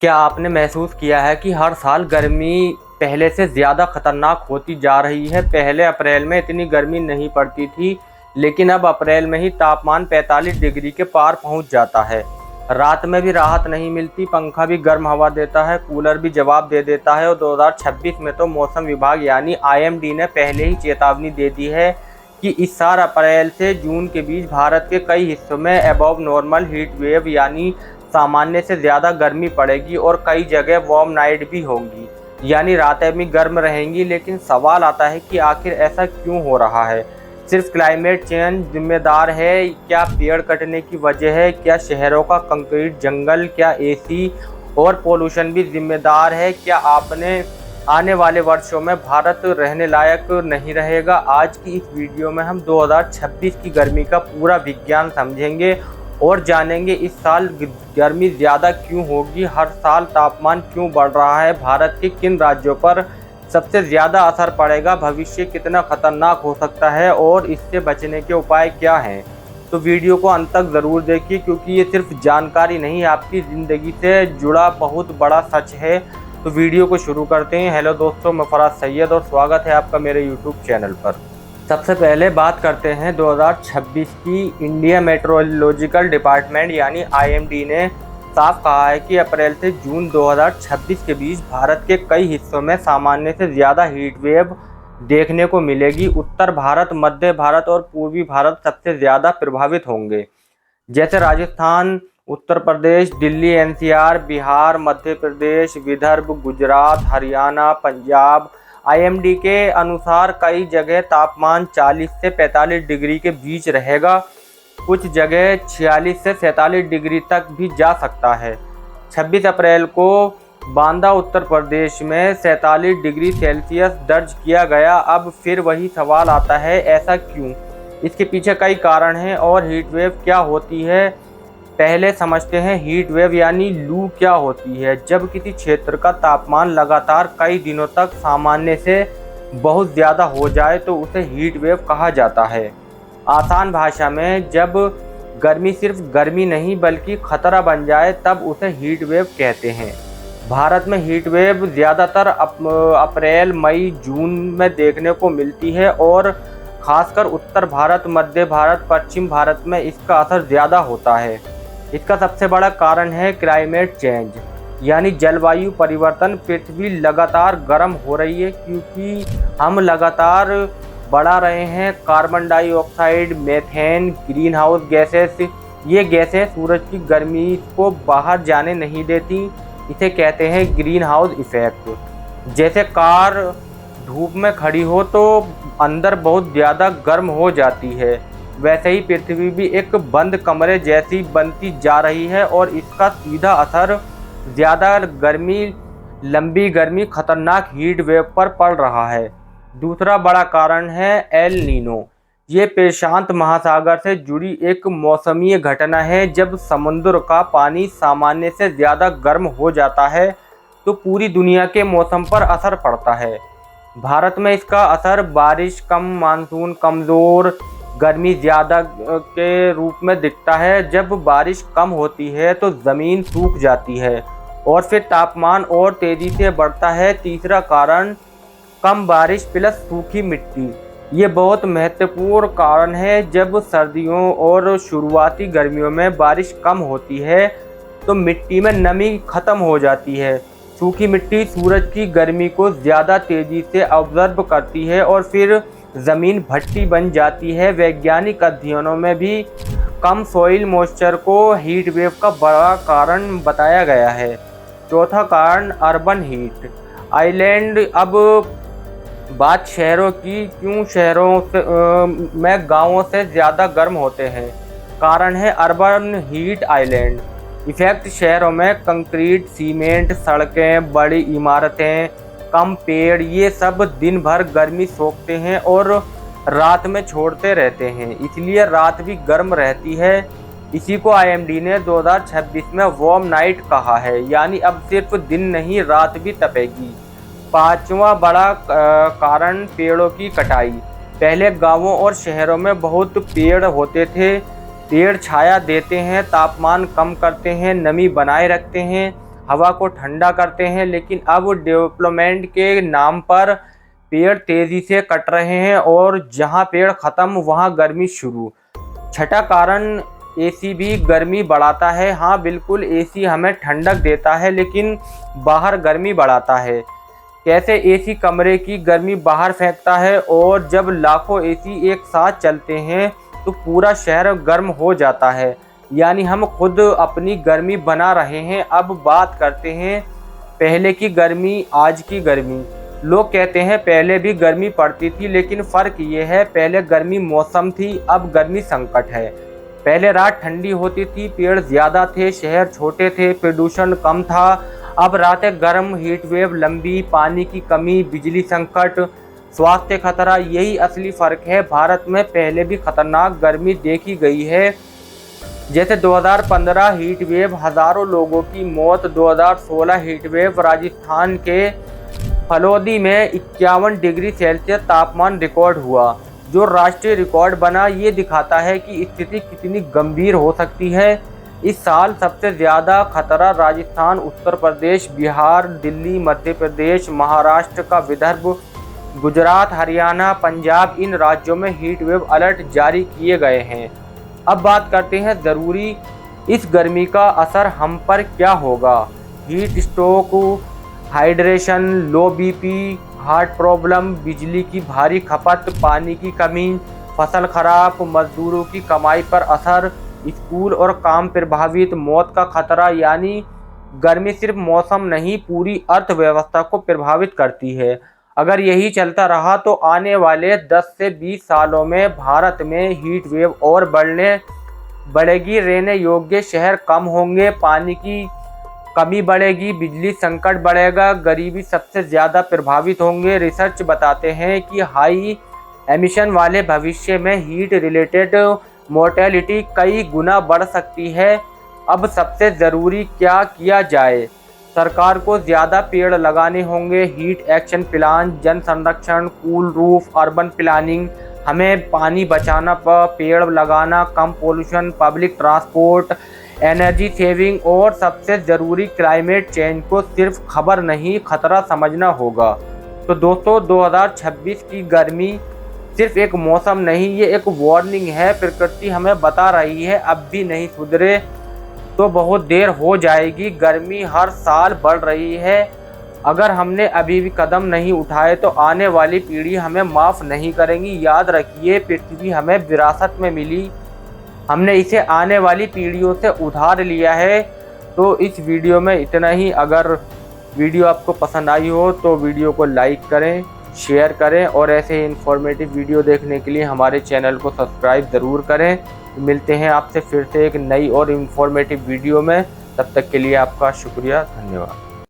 क्या आपने महसूस किया है कि हर साल गर्मी पहले से ज़्यादा खतरनाक होती जा रही है। पहले अप्रैल में इतनी गर्मी नहीं पड़ती थी, लेकिन अब अप्रैल में ही तापमान 45 डिग्री के पार पहुंच जाता है। रात में भी राहत नहीं मिलती, पंखा भी गर्म हवा देता है, कूलर भी जवाब दे देता है। और 2026 में तो मौसम विभाग यानी IMD ने पहले ही चेतावनी दे दी है कि इस साल अप्रैल से जून के बीच भारत के कई हिस्सों में अबव नॉर्मल हीट वेव यानी सामान्य से ज़्यादा गर्मी पड़ेगी और कई जगह वार्म नाइट भी होंगी, यानी रातें भी गर्म रहेंगी। लेकिन सवाल आता है कि आखिर ऐसा क्यों हो रहा है? सिर्फ क्लाइमेट चेंज जिम्मेदार है? क्या पेड़ कटने की वजह है? क्या शहरों का कंक्रीट जंगल, क्या AC और पोल्यूशन भी जिम्मेदार है? क्या आपने आने वाले वर्षों में भारत रहने लायक नहीं रहेगा? आज की इस वीडियो में हम 2026 की गर्मी का पूरा विज्ञान समझेंगे और जानेंगे इस साल गर्मी ज़्यादा क्यों होगी, हर साल तापमान क्यों बढ़ रहा है, भारत के किन राज्यों पर सबसे ज़्यादा असर पड़ेगा, भविष्य कितना खतरनाक हो सकता है और इससे बचने के उपाय क्या हैं। तो वीडियो को अंत तक ज़रूर देखिए, क्योंकि ये सिर्फ जानकारी नहीं, आपकी ज़िंदगी से जुड़ा बहुत बड़ा सच है। तो वीडियो को शुरू करते हैं। हेलो दोस्तों, मैं फराज सैयद और स्वागत है आपका मेरे यूट्यूब चैनल पर। सबसे पहले बात करते हैं 2026 की। इंडिया मेट्रोलॉजिकल डिपार्टमेंट यानी IMD ने साफ कहा है कि अप्रैल से जून 2026 के बीच भारत के कई हिस्सों में सामान्य से ज़्यादा हीट वेव देखने को मिलेगी। उत्तर भारत, मध्य भारत और पूर्वी भारत सबसे ज़्यादा प्रभावित होंगे, जैसे राजस्थान, उत्तर प्रदेश, दिल्ली, NCR, बिहार, मध्य प्रदेश, विदर्भ, गुजरात, हरियाणा, पंजाब। IMD के अनुसार कई जगह तापमान 40 से 45 डिग्री के बीच रहेगा, कुछ जगह 46 से 47 डिग्री तक भी जा सकता है। 26 अप्रैल को बांदा, उत्तर प्रदेश में 47 डिग्री सेल्सियस दर्ज किया गया। अब फिर वही सवाल आता है, ऐसा क्यों? इसके पीछे कई कारण हैं। और हीट वेव क्या होती है, पहले समझते हैं। हीट वेव यानी लू क्या होती है? जब किसी क्षेत्र का तापमान लगातार कई दिनों तक सामान्य से बहुत ज़्यादा हो जाए तो उसे हीट वेव कहा जाता है। आसान भाषा में, जब गर्मी सिर्फ गर्मी नहीं बल्कि खतरा बन जाए तब उसे हीट वेव कहते हैं। भारत में हीट वेव ज़्यादातर अप्रैल, मई, जून में देखने को मिलती है और खासकर उत्तर भारत, मध्य भारत, पश्चिम भारत में इसका असर ज़्यादा होता है। इसका सबसे बड़ा कारण है क्लाइमेट चेंज यानी जलवायु परिवर्तन। पृथ्वी लगातार गर्म हो रही है क्योंकि हम लगातार बढ़ा रहे हैं carbon dioxide, methane, green house gases. ये गैसें सूरज की गर्मी को बाहर जाने नहीं देती, इसे कहते हैं ग्रीन हाउस इफेक्ट। जैसे कार धूप में खड़ी हो तो अंदर बहुत ज़्यादा गर्म हो जाती है, वैसे ही पृथ्वी भी एक बंद कमरे जैसी बनती जा रही है और इसका सीधा असर ज़्यादा गर्मी, लंबी गर्मी, खतरनाक हीट वेव पर पड़ रहा है। दूसरा बड़ा कारण है एल नीनो। ये प्रशांत महासागर से जुड़ी एक मौसमीय घटना है। जब समुद्र का पानी सामान्य से ज़्यादा गर्म हो जाता है तो पूरी दुनिया के मौसम पर असर पड़ता है। भारत में इसका असर बारिश कम, मानसून कमज़ोर, गर्मी ज़्यादा के रूप में दिखता है। जब बारिश कम होती है तो ज़मीन सूख जाती है और फिर तापमान और तेज़ी से बढ़ता है। तीसरा कारण कम बारिश प्लस सूखी मिट्टी। ये बहुत महत्वपूर्ण कारण है। जब सर्दियों और शुरुआती गर्मियों में बारिश कम होती है तो मिट्टी में नमी खत्म हो जाती है। सूखी मिट्टी सूरज की गर्मी को ज़्यादा तेज़ी से ऑब्जर्व करती है और फिर ज़मीन भट्टी बन जाती है। वैज्ञानिक अध्ययनों में भी कम सॉइल मॉइस्चर को हीट वेव का बड़ा कारण बताया गया है। चौथा कारण अर्बन हीट आइलैंड। अब बात शहरों की, क्यों शहरों में गांवों से ज़्यादा गर्म होते हैं? कारण है अर्बन हीट आइलैंड इफेक्ट। शहरों में कंक्रीट, सीमेंट, सड़कें, बड़ी इमारतें, कम पेड़, ये सब दिन भर गर्मी सोखते हैं और रात में छोड़ते रहते हैं, इसलिए रात भी गर्म रहती है। इसी को IMD ने 2026 में वार्म नाइट कहा है, यानी अब सिर्फ दिन नहीं रात भी तपेगी। पांचवा बड़ा कारण पेड़ों की कटाई। पहले गांवों और शहरों में बहुत पेड़ होते थे। पेड़ छाया देते हैं, तापमान कम करते हैं, नमी बनाए रखते हैं। हवा को ठंडा करते हैं, लेकिन अब डेवलपमेंट के नाम पर पेड़ तेजी से कट रहे हैं और जहां पेड़ खत्म वहां गर्मी शुरू। छठा कारण, एसी भी गर्मी बढ़ाता है। हाँ बिल्कुल, एसी हमें ठंडक देता है लेकिन बाहर गर्मी बढ़ाता है। कैसे? एसी कमरे की गर्मी बाहर फेंकता है और जब लाखों एसी एक साथ चलते हैं तो पूरा शहर गर्म हो जाता है, यानी हम खुद अपनी गर्मी बना रहे हैं। अब बात करते हैं पहले की गर्मी, आज की गर्मी। लोग कहते हैं पहले भी गर्मी पड़ती थी, लेकिन फ़र्क ये है पहले गर्मी मौसम थी, अब गर्मी संकट है। पहले रात ठंडी होती थी, पेड़ ज़्यादा थे, शहर छोटे थे, प्रदूषण कम था। अब रातें गर्म, हीट वेव लंबी, पानी की कमी, बिजली संकट, स्वास्थ्य खतरा, यही असली फ़र्क है। भारत में पहले भी खतरनाक गर्मी देखी गई है, जैसे 2015 हीट वेव, हज़ारों लोगों की मौत। 2016 हीट वेव, राजस्थान के फलोदी में 51 डिग्री सेल्सियस तापमान रिकॉर्ड हुआ, जो राष्ट्रीय रिकॉर्ड बना। ये दिखाता है कि स्थिति कितनी गंभीर हो सकती है। इस साल सबसे ज़्यादा खतरा राजस्थान, उत्तर प्रदेश, बिहार, दिल्ली, मध्य प्रदेश, महाराष्ट्र का विदर्भ, गुजरात, हरियाणा, पंजाब, इन राज्यों में हीट वेव अलर्ट जारी किए गए हैं। अब बात करते हैं ज़रूरी, इस गर्मी का असर हम पर क्या होगा। हीट स्ट्रोक, हाइड्रेशन, लो बीपी, हार्ट प्रॉब्लम, बिजली की भारी खपत, पानी की कमी, फसल खराब, मजदूरों की कमाई पर असर, स्कूल और काम प्रभावित, मौत का खतरा। यानी गर्मी सिर्फ मौसम नहीं, पूरी अर्थव्यवस्था को प्रभावित करती है। अगर यही चलता रहा तो आने वाले 10 से 20 सालों में भारत में हीट वेव और बढ़ेगी, रहने योग्य शहर कम होंगे, पानी की कमी बढ़ेगी, बिजली संकट बढ़ेगा, गरीबी सबसे ज़्यादा प्रभावित होंगे। रिसर्च बताते हैं कि हाई एमिशन वाले भविष्य में हीट रिलेटेड मोर्टेलिटी कई गुना बढ़ सकती है। अब सबसे ज़रूरी क्या किया जाए? सरकार को ज़्यादा पेड़ लगाने होंगे, हीट एक्शन प्लान, जन संरक्षण, कूल रूफ, अर्बन प्लानिंग, हमें पानी बचाना, पेड़ लगाना, कम pollution, public transport, energy saving और सबसे ज़रूरी क्लाइमेट चेंज को सिर्फ खबर नहीं खतरा समझना होगा। तो दोस्तों 2026 की गर्मी सिर्फ एक मौसम नहीं, ये एक वार्निंग है। प्रकृति हमें बता रही है अब भी नहीं सुधरे तो बहुत देर हो जाएगी। गर्मी हर साल बढ़ रही है, अगर हमने अभी भी कदम नहीं उठाए तो आने वाली पीढ़ी हमें माफ़ नहीं करेंगी। याद रखिए, पृथ्वी हमें विरासत में मिली, हमने इसे आने वाली पीढ़ियों से उधार लिया है। तो इस वीडियो में इतना ही। अगर वीडियो आपको पसंद आई हो तो वीडियो को लाइक करें, शेयर करें और ऐसे ही इन्फॉर्मेटिव वीडियो देखने के लिए हमारे चैनल को सब्सक्राइब ज़रूर करें। मिलते हैं आपसे फिर से एक नई और इन्फॉर्मेटिव वीडियो में, तब तक के लिए आपका शुक्रिया, धन्यवाद।